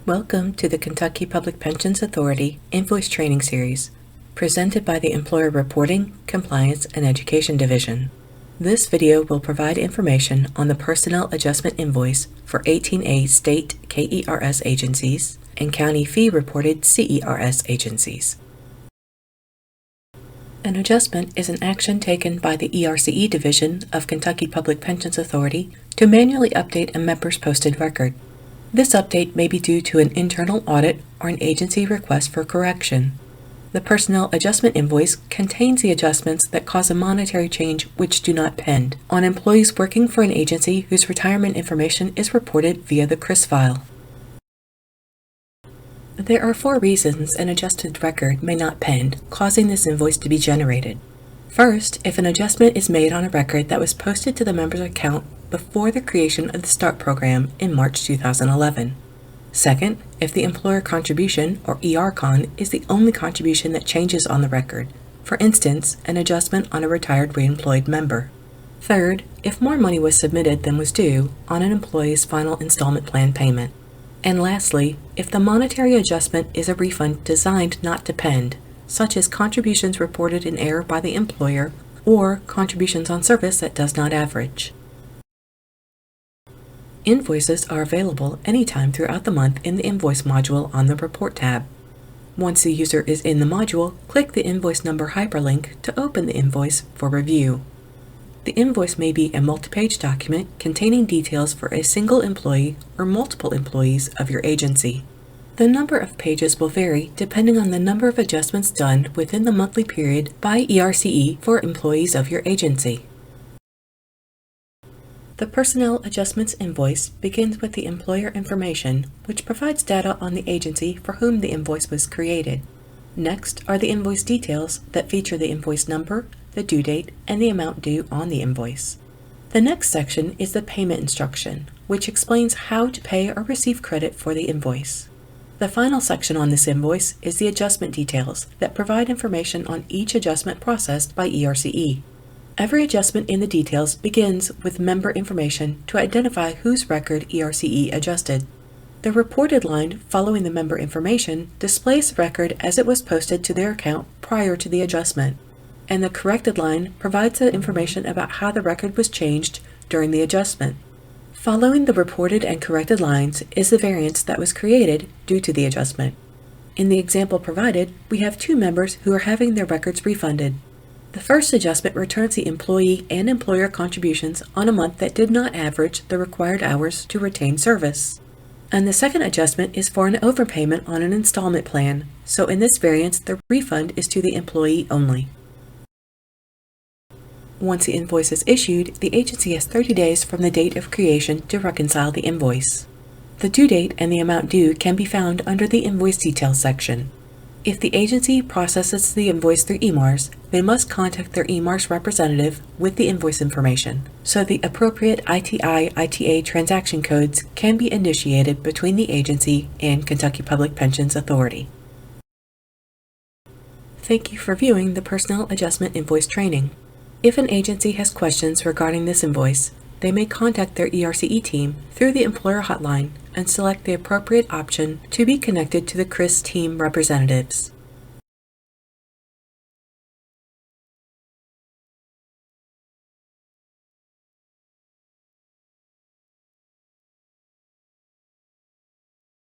Welcome to the Kentucky Public Pensions Authority Invoice Training Series, presented by the Employer Reporting, Compliance, and Education Division. This video will provide information on the Personnel Adjustment Invoice for 18A state KERS agencies and county fee-reported CERS agencies. An adjustment is an action taken by the ERCE Division of Kentucky Public Pensions Authority to manually update a member's posted record. This update may be due to an internal audit or an agency request for correction. The Personnel Adjustment Invoice contains the adjustments that cause a monetary change which do not pend on employees working for an agency whose retirement information is reported via the KERS file. There are 4 reasons an adjusted record may not pend, causing this invoice to be generated. First, if an adjustment is made on a record that was posted to the member's account before the creation of the START program in March 2011. Second, if the employer contribution, or ERCON, is the only contribution that changes on the record, for instance, an adjustment on a retired reemployed member. Third, if more money was submitted than was due on an employee's final installment plan payment. And lastly, if the monetary adjustment is a refund designed not to pend, such as contributions reported in error by the employer or contributions on service that does not average. Invoices are available anytime throughout the month in the Invoice module on the Report tab. Once the user is in the module, click the invoice number hyperlink to open the invoice for review. The invoice may be a multi-page document containing details for a single employee or multiple employees of your agency. The number of pages will vary depending on the number of adjustments done within the monthly period by ERCE for employees of your agency. The Personnel Adjustments Invoice begins with the employer information, which provides data on the agency for whom the invoice was created. Next are the invoice details that feature the invoice number, the due date, and the amount due on the invoice. The next section is the payment instruction, which explains how to pay or receive credit for the invoice. The final section on this invoice is the adjustment details that provide information on each adjustment processed by ERCE. Every adjustment in the details begins with member information to identify whose record ERCE adjusted. The reported line following the member information displays the record as it was posted to their account prior to the adjustment, and the corrected line provides the information about how the record was changed during the adjustment. Following the reported and corrected lines is the variance that was created due to the adjustment. In the example provided, we have 2 members who are having their records refunded. The first adjustment returns the employee and employer contributions on a month that did not average the required hours to retain service. And the second adjustment is for an overpayment on an installment plan, so in this variance, the refund is to the employee only. Once the invoice is issued, the agency has 30 days from the date of creation to reconcile the invoice. The due date and the amount due can be found under the Invoice Details section. If the agency processes the invoice through EMARS, they must contact their EMARS representative with the invoice information, so the appropriate ITI/ITA transaction codes can be initiated between the agency and Kentucky Public Pensions Authority. Thank you for viewing the Personnel Adjustment Invoice training. If an agency has questions regarding this invoice, they may contact their ERCE team through the employer hotline and select the appropriate option to be connected to the KERS team representatives.